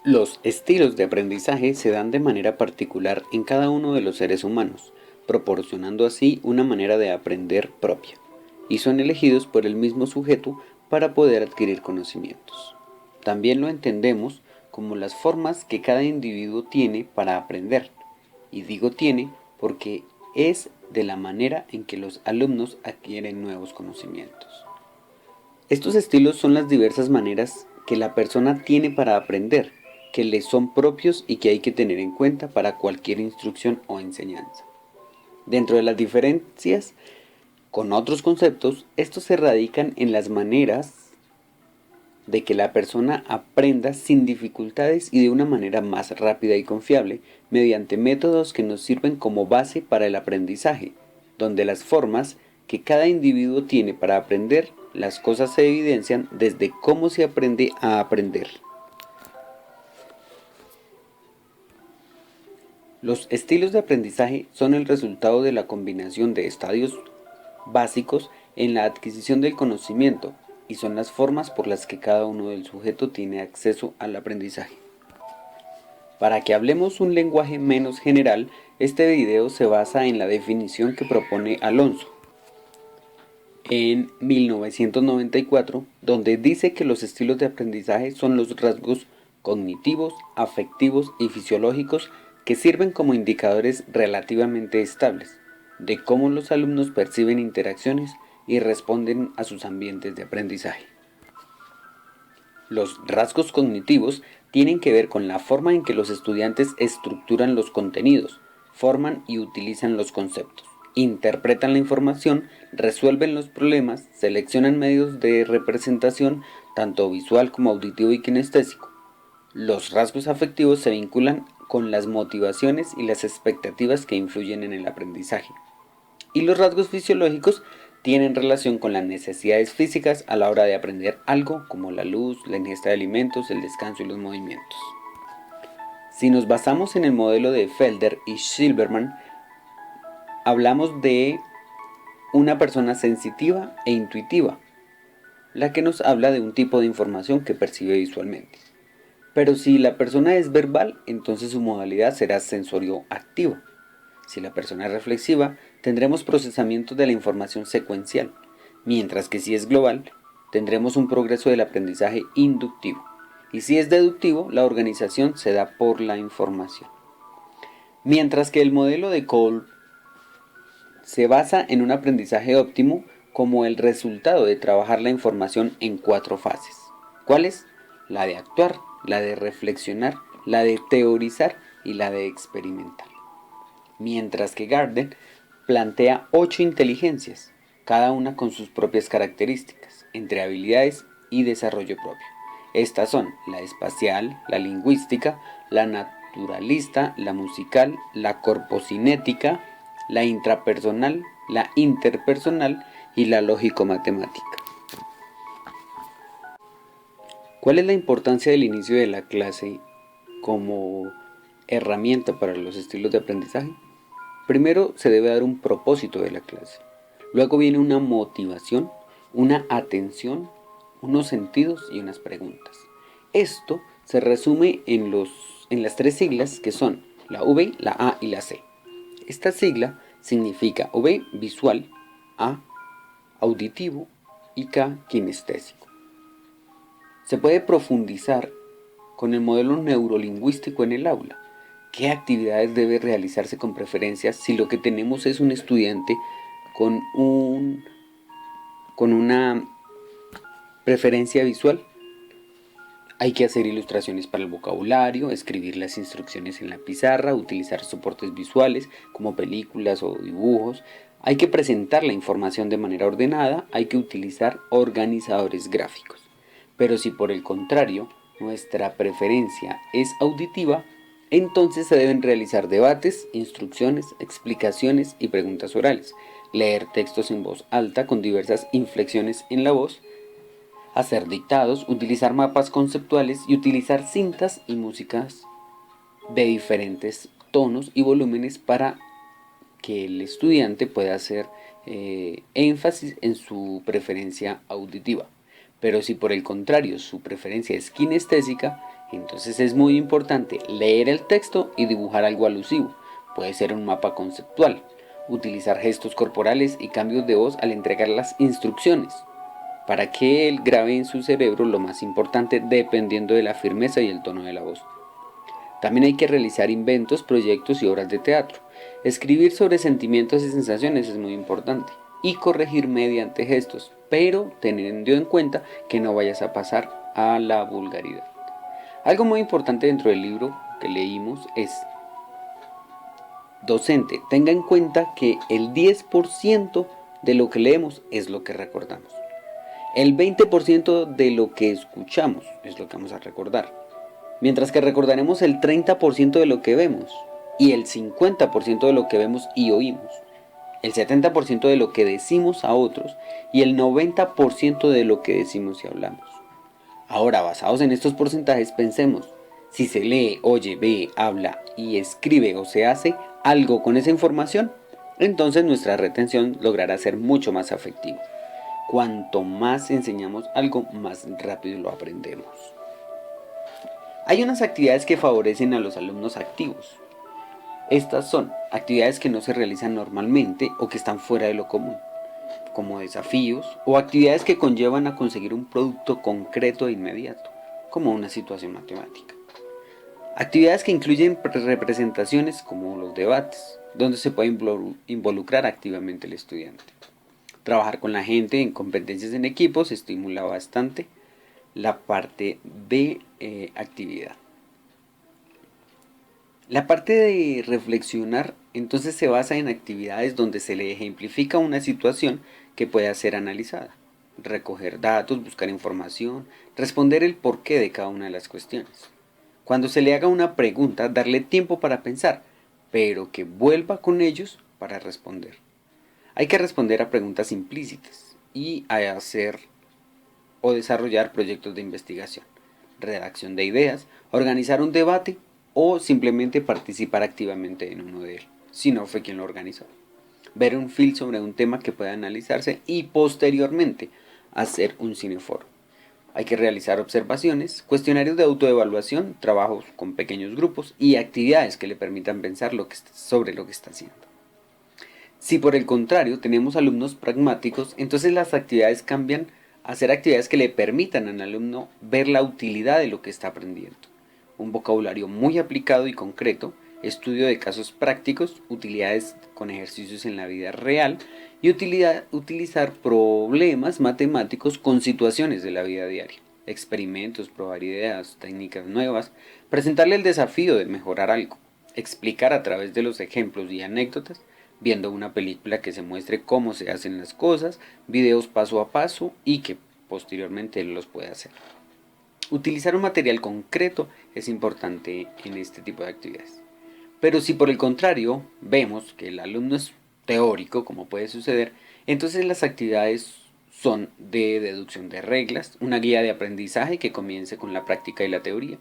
Los estilos de aprendizaje se dan de manera particular en cada uno de los seres humanos, proporcionando así una manera de aprender propia, y son elegidos por el mismo sujeto para poder adquirir conocimientos. También lo entendemos como las formas que cada individuo tiene para aprender, y digo tiene porque es de la manera en que los alumnos adquieren nuevos conocimientos. Estos estilos son las diversas maneras que la persona tiene para aprender, que le son propios y que hay que tener en cuenta para cualquier instrucción o enseñanza. Dentro de las diferencias con otros conceptos, estos se radican en las maneras de que la persona aprenda sin dificultades y de una manera más rápida y confiable, mediante métodos que nos sirven como base para el aprendizaje, donde las formas que cada individuo tiene para aprender las cosas se evidencian desde cómo se aprende a aprender. Los estilos de aprendizaje son el resultado de la combinación de estadios básicos en la adquisición del conocimiento y son las formas por las que cada uno del sujeto tiene acceso al aprendizaje. Para que hablemos un lenguaje menos general, este video se basa en la definición que propone Alonso en 1994, donde dice que los estilos de aprendizaje son los rasgos cognitivos, afectivos y fisiológicos que sirven como indicadores relativamente estables de cómo los alumnos perciben interacciones y responden a sus ambientes de aprendizaje. Los rasgos cognitivos tienen que ver con la forma en que los estudiantes estructuran los contenidos, forman y utilizan los conceptos, interpretan la información, resuelven los problemas, seleccionan medios de representación, tanto visual como auditivo y kinestésico. Los rasgos afectivos se vinculan con las motivaciones y las expectativas que influyen en el aprendizaje. Y los rasgos fisiológicos tienen relación con las necesidades físicas a la hora de aprender algo, como la luz, la ingesta de alimentos, el descanso y los movimientos. Si nos basamos en el modelo de Felder y Silberman, hablamos de una persona sensitiva e intuitiva, la que nos habla de un tipo de información que percibe visualmente. Pero si la persona es verbal, entonces su modalidad será sensorio-activa. Si la persona es reflexiva, tendremos procesamiento de la información secuencial, mientras que si es global, tendremos un progreso del aprendizaje inductivo. Y si es deductivo, la organización se da por la información. Mientras que el modelo de Kolb se basa en un aprendizaje óptimo como el resultado de trabajar la información en 4 fases. ¿Cuáles? La de actuar, la de reflexionar, la de teorizar y la de experimentar. Mientras que Gardner plantea 8 inteligencias, cada una con sus propias características, entre habilidades y desarrollo propio. Estas son la espacial, la lingüística, la naturalista, la musical, la corpocinética, la intrapersonal, la interpersonal y la lógico-matemática. ¿Cuál es la importancia del inicio de la clase como herramienta para los estilos de aprendizaje? Primero se debe dar un propósito de la clase. Luego viene una motivación, una atención, unos sentidos y unas preguntas. Esto se resume en las 3 siglas que son la V, la A y la C. Esta sigla significa V, visual, A, auditivo y K, kinestésico. Se puede profundizar con el modelo neurolingüístico en el aula. ¿Qué actividades debe realizarse con preferencia si lo que tenemos es un estudiante con una preferencia visual? Hay que hacer ilustraciones para el vocabulario, escribir las instrucciones en la pizarra, utilizar soportes visuales como películas o dibujos. Hay que presentar la información de manera ordenada, hay que utilizar organizadores gráficos. Pero si por el contrario nuestra preferencia es auditiva, entonces se deben realizar debates, instrucciones, explicaciones y preguntas orales, leer textos en voz alta con diversas inflexiones en la voz, hacer dictados, utilizar mapas conceptuales y utilizar cintas y músicas de diferentes tonos y volúmenes para que el estudiante pueda hacer énfasis en su preferencia auditiva. Pero si por el contrario su preferencia es kinestésica, Entonces es muy importante leer el texto y dibujar algo alusivo. Puede ser un mapa conceptual. Utilizar gestos corporales y cambios de voz al entregar las instrucciones, para que él grabe en su cerebro lo más importante dependiendo de la firmeza y el tono de la voz. También hay que realizar inventos, proyectos y obras de teatro. Escribir sobre sentimientos y sensaciones es muy importante. Y corregir mediante gestos, pero teniendo en cuenta que no vayas a pasar a la vulgaridad. Algo muy importante dentro del libro que leímos es: docente, tenga en cuenta que el 10% de lo que leemos es lo que recordamos. El 20% de lo que escuchamos es lo que vamos a recordar. Mientras que recordaremos el 30% de lo que vemos y el 50% de lo que vemos y oímos, el 70% de lo que decimos a otros y el 90% de lo que decimos y hablamos. Ahora, basados en estos porcentajes, pensemos: si se lee, oye, ve, habla y escribe o se hace algo con esa información, entonces nuestra retención logrará ser mucho más efectiva. Cuanto más enseñamos algo, más rápido lo aprendemos. Hay unas actividades que favorecen a los alumnos activos. Estas son actividades que no se realizan normalmente o que están fuera de lo común, como desafíos o actividades que conllevan a conseguir un producto concreto e inmediato, como una situación matemática. Actividades que incluyen representaciones como los debates, donde se puede involucrar activamente el estudiante. Trabajar con la gente en competencias en equipos estimula bastante la parte de actividad. La parte de reflexionar entonces se basa en actividades donde se le ejemplifica una situación que pueda ser analizada. Recoger datos, buscar información, responder el porqué de cada una de las cuestiones. Cuando se le haga una pregunta, darle tiempo para pensar, pero que vuelva con ellos para responder. Hay que responder a preguntas implícitas y a hacer o desarrollar proyectos de investigación, redacción de ideas, organizar un debate o simplemente participar activamente en uno de él, si no fue quien lo organizó. Ver un film sobre un tema que pueda analizarse y posteriormente hacer un cineforo. Hay que realizar observaciones, cuestionarios de autoevaluación, trabajos con pequeños grupos y actividades que le permitan pensar sobre lo que está haciendo. Si por el contrario tenemos alumnos pragmáticos, entonces las actividades cambian a ser actividades que le permitan al alumno ver la utilidad de lo que está aprendiendo. Un vocabulario muy aplicado y concreto, estudio de casos prácticos, utilidades con ejercicios en la vida real y utilizar problemas matemáticos con situaciones de la vida diaria, experimentos, probar ideas, técnicas nuevas, presentarle el desafío de mejorar algo, explicar a través de los ejemplos y anécdotas, viendo una película que se muestre cómo se hacen las cosas, videos paso a paso y que posteriormente él los pueda hacer. Utilizar un material concreto es importante en este tipo de actividades. Pero si por el contrario vemos que el alumno es teórico, como puede suceder, entonces las actividades son de deducción de reglas, una guía de aprendizaje que comience con la práctica y la teoría,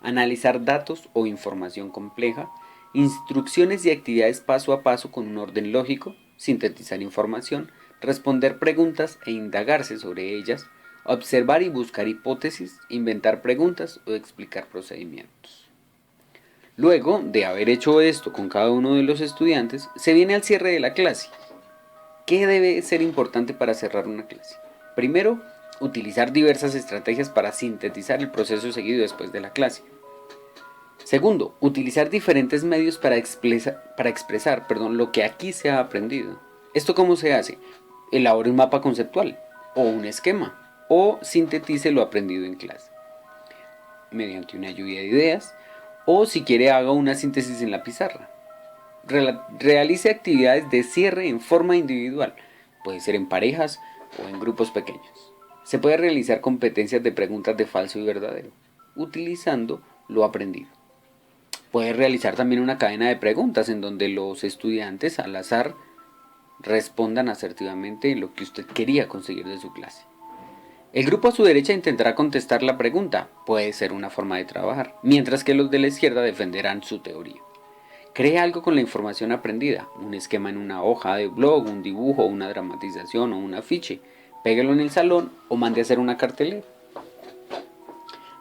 analizar datos o información compleja, instrucciones y actividades paso a paso con un orden lógico, sintetizar información, responder preguntas e indagarse sobre ellas, observar y buscar hipótesis, inventar preguntas o explicar procedimientos. Luego de haber hecho esto con cada uno de los estudiantes, se viene al cierre de la clase. ¿Qué debe ser importante para cerrar una clase? Primero, utilizar diversas estrategias para sintetizar el proceso seguido después de la clase. Segundo, utilizar diferentes medios para expresar lo que aquí se ha aprendido. ¿Esto cómo se hace? Elabore un mapa conceptual o un esquema o sintetice lo aprendido en clase mediante una lluvia de ideas o si quiere haga una síntesis en la pizarra. Realice actividades de cierre en forma individual, puede ser en parejas o en grupos pequeños. Se puede realizar competencias de preguntas de falso y verdadero, utilizando lo aprendido. Puede realizar también una cadena de preguntas en donde los estudiantes al azar respondan asertivamente lo que usted quería conseguir de su clase. El grupo a su derecha intentará contestar la pregunta, puede ser una forma de trabajar, mientras que los de la izquierda defenderán su teoría. Cree algo con la información aprendida, un esquema en una hoja de blog, un dibujo, una dramatización o un afiche. Péguelo en el salón o mande a hacer una cartelera.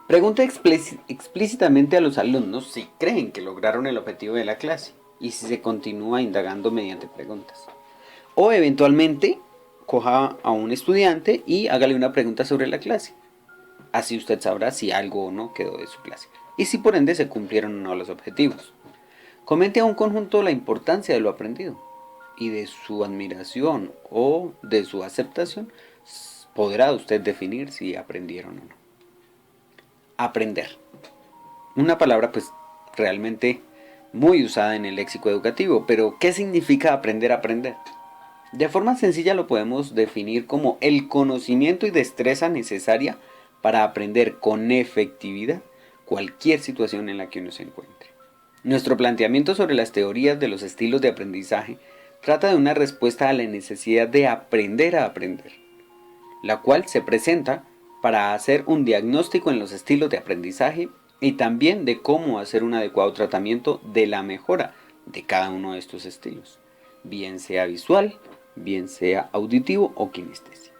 Pregunta explícitamente a los alumnos si creen que lograron el objetivo de la clase y si se continúa indagando mediante preguntas. O eventualmente coja a un estudiante y hágale una pregunta sobre la clase. Así usted sabrá si algo o no quedó de su clase y si por ende se cumplieron o no los objetivos. Comente a un conjunto la importancia de lo aprendido y de su admiración o de su aceptación podrá usted definir si aprendieron o no. Aprender. Una palabra pues realmente muy usada en el léxico educativo, pero ¿qué significa aprender a aprender? De forma sencilla lo podemos definir como el conocimiento y destreza necesaria para aprender con efectividad cualquier situación en la que uno se encuentre. Nuestro planteamiento sobre las teorías de los estilos de aprendizaje trata de una respuesta a la necesidad de aprender a aprender, la cual se presenta para hacer un diagnóstico en los estilos de aprendizaje y también de cómo hacer un adecuado tratamiento de la mejora de cada uno de estos estilos, bien sea visual, bien sea auditivo o kinestésico.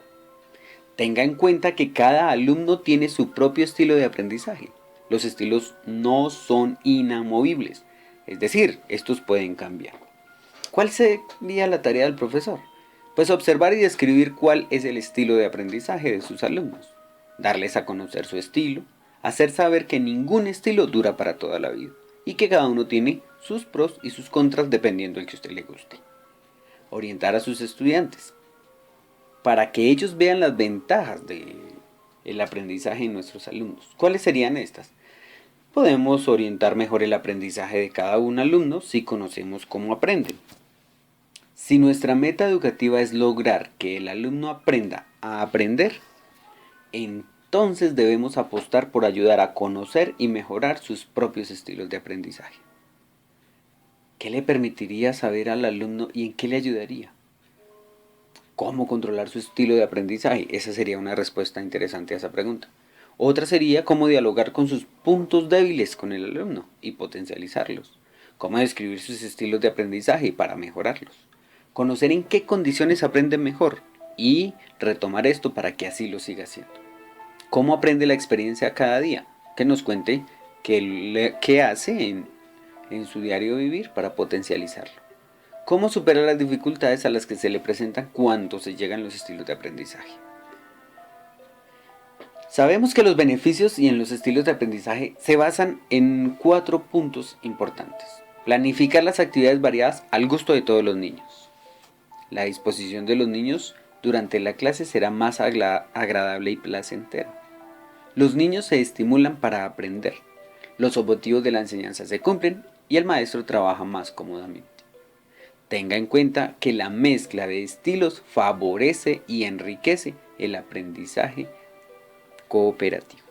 Tenga en cuenta que cada alumno tiene su propio estilo de aprendizaje. Los estilos no son inamovibles, es decir, estos pueden cambiar. ¿Cuál sería la tarea del profesor? Pues observar y describir cuál es el estilo de aprendizaje de sus alumnos, darles a conocer su estilo, hacer saber que ningún estilo dura para toda la vida y que cada uno tiene sus pros y sus contras dependiendo del que a usted le guste. Orientar a sus estudiantes para que ellos vean las ventajas del aprendizaje en nuestros alumnos. ¿Cuáles serían estas? Podemos orientar mejor el aprendizaje de cada un alumno si conocemos cómo aprenden. Si nuestra meta educativa es lograr que el alumno aprenda a aprender, entonces debemos apostar por ayudar a conocer y mejorar sus propios estilos de aprendizaje. ¿Qué le permitiría saber al alumno y en qué le ayudaría? ¿Cómo controlar su estilo de aprendizaje? Esa sería una respuesta interesante a esa pregunta. Otra sería cómo dialogar con sus puntos débiles con el alumno y potencializarlos. Cómo describir sus estilos de aprendizaje para mejorarlos. Conocer en qué condiciones aprenden mejor y retomar esto para que así lo siga haciendo. ¿Cómo aprende la experiencia cada día? Que nos cuente qué hace en su diario vivir para potencializarlo. ¿Cómo supera las dificultades a las que se le presentan cuando se llegan los estilos de aprendizaje? Sabemos que los beneficios y en los estilos de aprendizaje se basan en 4 puntos importantes. Planificar las actividades variadas al gusto de todos los niños. La disposición de los niños durante la clase será más agradable y placentera. Los niños se estimulan para aprender. Los objetivos de la enseñanza se cumplen y el maestro trabaja más cómodamente. Tenga en cuenta que la mezcla de estilos favorece y enriquece el aprendizaje cooperativo.